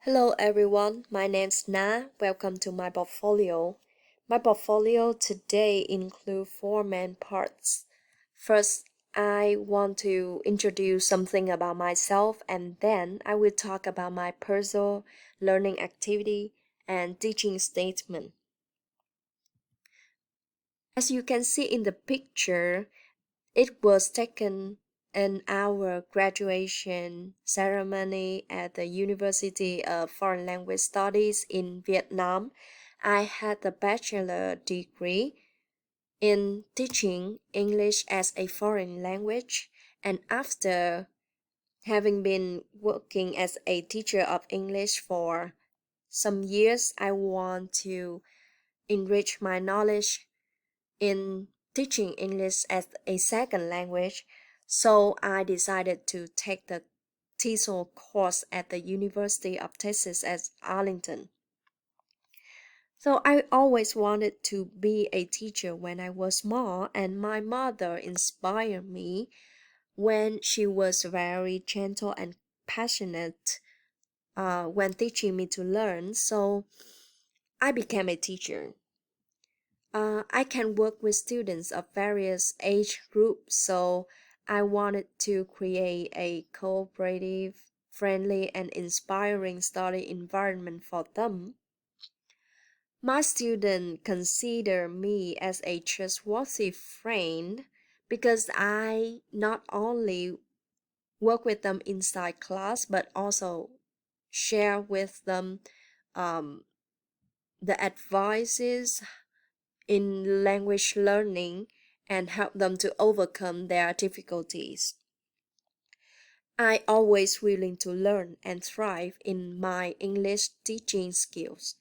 Hello everyone, my name's Na. Welcome to my portfolio. My portfolio today includes four main parts. First, I want to introduce something about myself and then I will talk about my personal learning activity and teaching statement. As you can see in the picture, it was taken in our graduation ceremony at the University of Foreign Language Studies in Vietnam. I had a bachelor degree in teaching English as a foreign language, and after having been working as a teacher of English for some years, I want to enrich my knowledge in teaching English as a second language, so I decided to take the TESOL course at the University of Texas at Arlington. So I always wanted to be a teacher when I was small, and my mother inspired me when she was very gentle and passionate when teaching me to learn. So I became a teacher. I can work with students of various age groups, so I wanted to create a cooperative, friendly, and inspiring study environment for them. My students consider me as a trustworthy friend because I not only work with them inside class but also share with them um, the advices in language learning and help them to overcome their difficulties. I always willing to learn and thrive in my English teaching skills.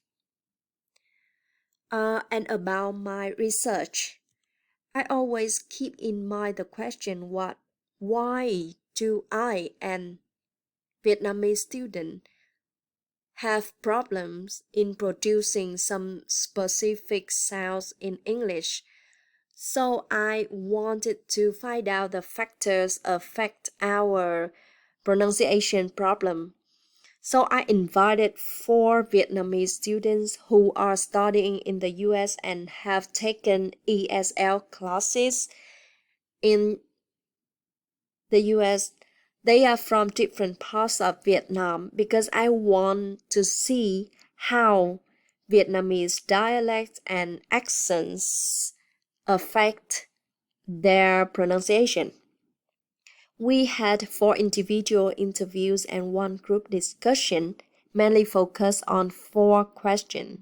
And about my research, I always keep in mind the question why do I and Vietnamese students have problems in producing some specific sounds in English. So I wanted to find out the factors affect our pronunciation problem. So I invited four Vietnamese students who are studying in the US and have taken ESL classes in the US. They are from different parts of Vietnam because I want to see how Vietnamese dialects and accents affect their pronunciation. We had four individual interviews and one group discussion, mainly focused on four questions.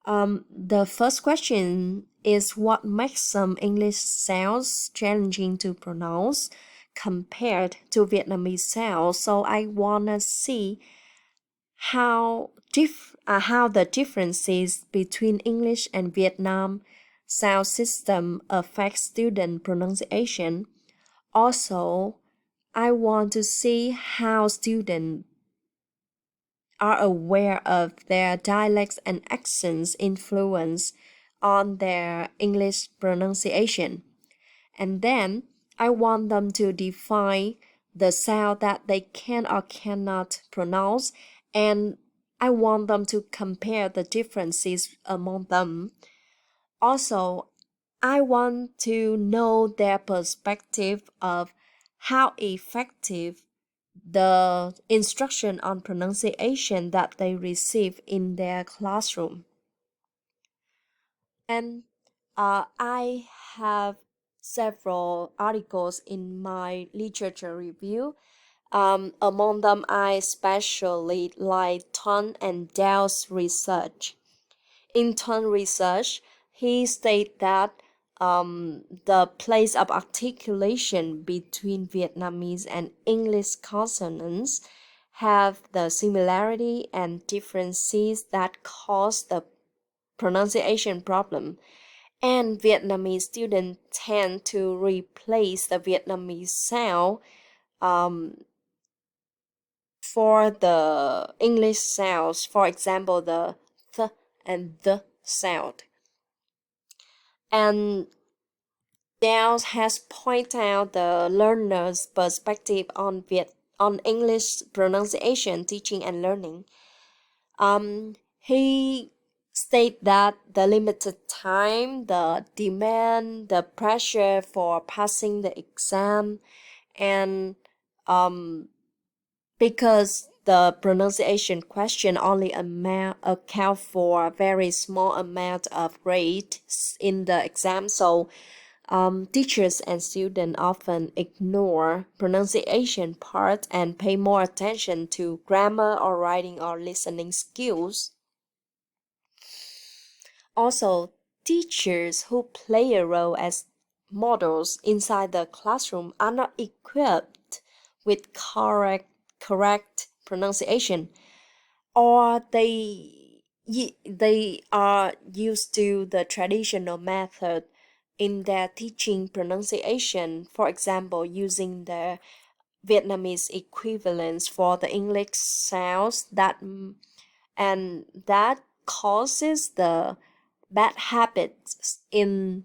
The first question is what makes some English sounds challenging to pronounce compared to Vietnamese sounds. So I wanna see how the differences between English and Vietnam sound system affect student pronunciation. Also, I want to see how students are aware of their dialects and accents influence on their English pronunciation. And then I want them to define the sound that they can or cannot pronounce, and I want them to compare the differences among them. Also, I want to know their perspective of how effective the instruction on pronunciation that they receive in their classroom. And I have several articles in my literature review. Among them, I especially like Ton and Dell's research. In Ton research, he stated that the place of articulation between Vietnamese and English consonants have the similarity and differences that cause the pronunciation problem. And Vietnamese students tend to replace the Vietnamese sound um, for the English sounds, for example, the th and the sound. And Dowd has pointed out the learner's perspective on English pronunciation, teaching, and learning. He state that the limited time, the demand, the pressure for passing the exam, and um, because the pronunciation question only account for a very small amount of grades in the exam, so teachers and students often ignore pronunciation part and pay more attention to grammar or writing or listening skills. Also, teachers who play a role as models inside the classroom are not equipped with correct pronunciation, or they are used to the traditional method in their teaching pronunciation, for example using the Vietnamese equivalents for the English sounds and that causes the bad habits in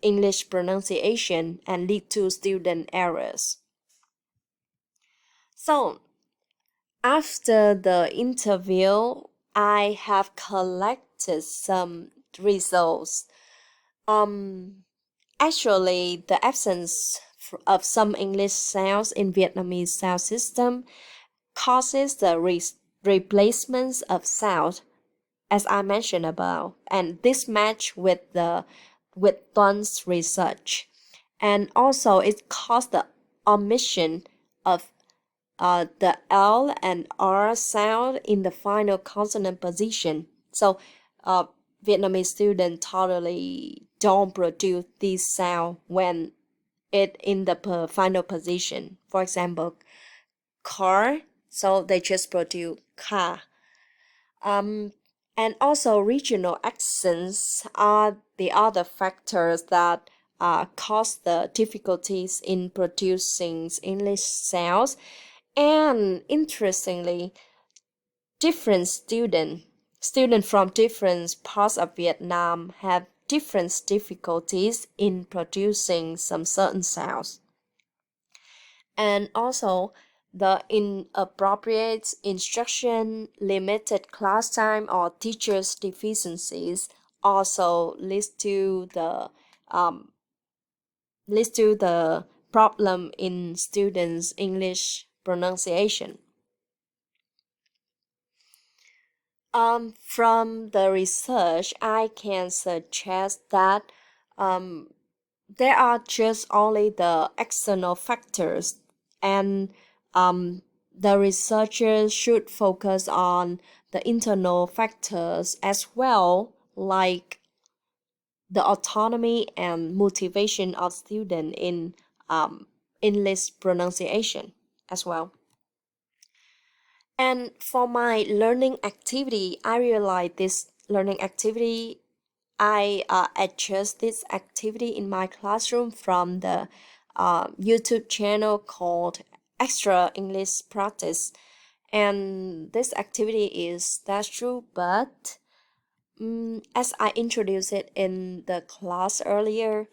English pronunciation and lead to student errors. So after the interview, I have collected some results. Um, Actually, the absence of some English sounds in Vietnamese sound system causes the replacements of sound, as I mentioned above, and this match with Dunn's research, and also it caused the omission of the L and R sound in the final consonant position. So, uh, Vietnamese students totally don't produce this sound when it in the final position. For example, car, so they just produce car. Um, and also regional accents are the other factors that cause the difficulties in producing English sounds. And interestingly, different students from different parts of Vietnam have different difficulties in producing some certain sounds. And also, the inappropriate instruction, limited class time, or teachers' deficiencies also um, leads to the problem in students' English pronunciation. From the research, I can suggest that um, there are just only the external factors, and the researchers should focus on the internal factors as well, like the autonomy and motivation of student in English pronunciation as well. And for my learning activity, I realized this learning activity, I adjust this activity in my classroom from the YouTube channel called Extra English Practice. And this activity is that's true, but as I introduced it in the class earlier,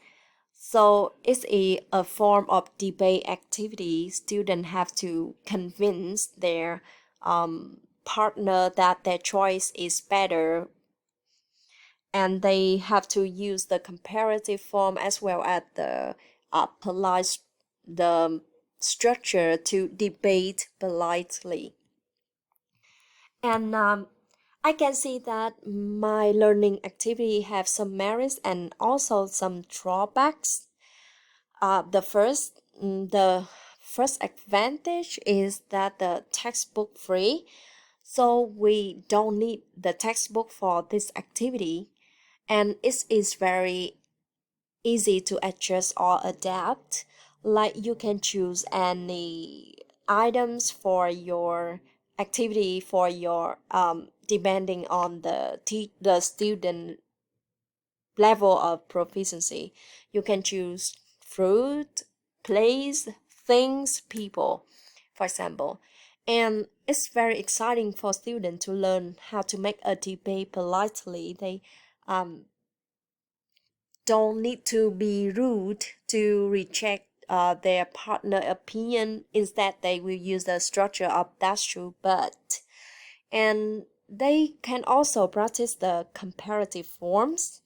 so it's a form of debate activity. Students have to convince their partner that their choice is better, and they have to use the comparative form as well as the polite the structure to debate politely. And I can see that my learning activity have some merits and also some drawbacks. The first advantage is that the textbook free, so we don't need the textbook for this activity, and it is very easy to adjust or adapt. Like you can choose any items for your activity for your depending on the student level of proficiency. You can choose fruit, place, things, people, for example. And it's very exciting for students to learn how to make a debate politely. They um, don't need to be rude to reject their partner opinion. Instead, they will use the structure of that's true, but and they can also practice the comparative forms.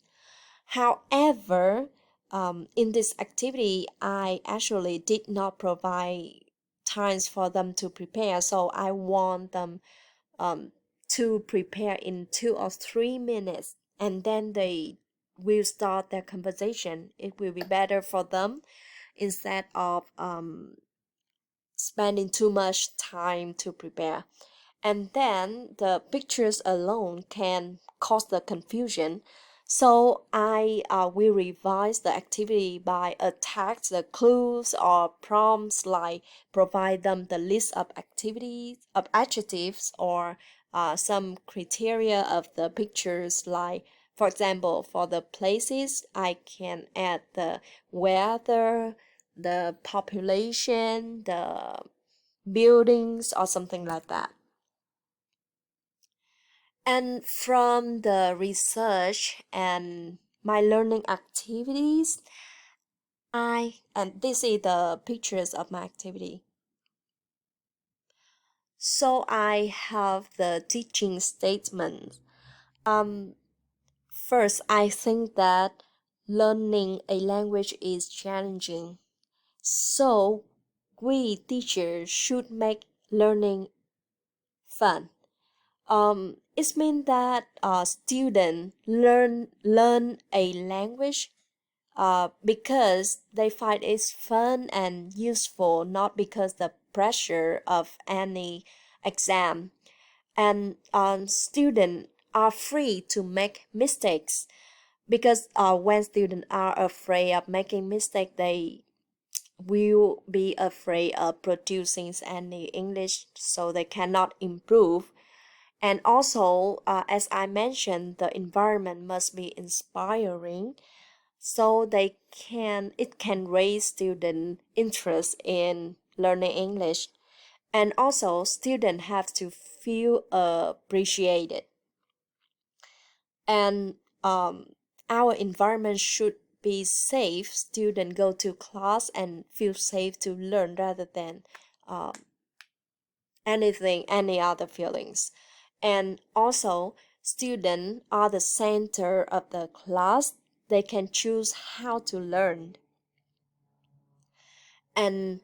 However, in this activity, I actually did not provide times for them to prepare, so I want them um, to prepare in 2 or 3 minutes, and then they will start their conversation. It will be better for them instead of spending too much time to prepare. And then the pictures alone can cause the confusion. So I will revise the activity by attach the clues or prompts, like provide them the list of activities, of adjectives, or some criteria of the pictures. Like, for example, for the places, I can add the weather, the population, the buildings, or something like that. And from the research and my learning activities, and this is the pictures of my activity. So I have the teaching statement. Um, First, I think that learning a language is challenging. So we teachers should make learning fun. It means that students learn a language because they find it fun and useful, not because the pressure of any exam. And students are free to make mistakes because when students are afraid of making mistakes, they will be afraid of producing any English, so they cannot improve. And also, as I mentioned, the environment must be inspiring, so it can raise student interest in learning English. And also, students have to feel appreciated. And our environment should be safe. Students go to class and feel safe to learn rather than um, any other feelings. And also, students are the center of the class. They can choose how to learn. And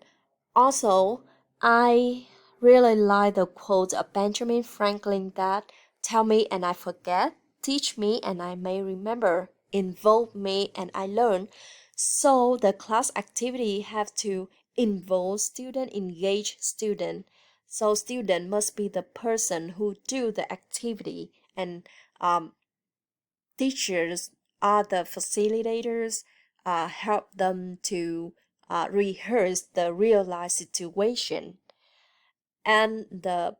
also, I really like the quote of Benjamin Franklin that tell me and I forget, teach me and I may remember, involve me and I learn. So the class activity have to involve student, engage student. So student must be the person who do the activity, and um, teachers are the facilitators, help them to rehearse the real life situation. And the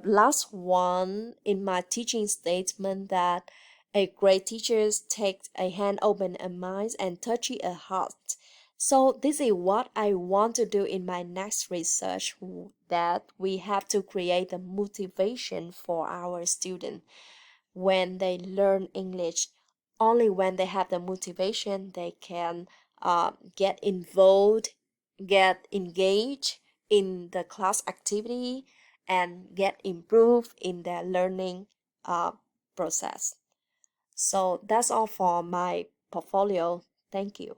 last one in my teaching statement, that a great teacher takes a hand open a mind and touchy a heart. So this is what I want to do in my next research, that we have to create the motivation for our students when they learn English. Only when they have the motivation, they can get involved, get engaged in the class activity, and get improved in their learning uh, process. So that's all for my portfolio. Thank you.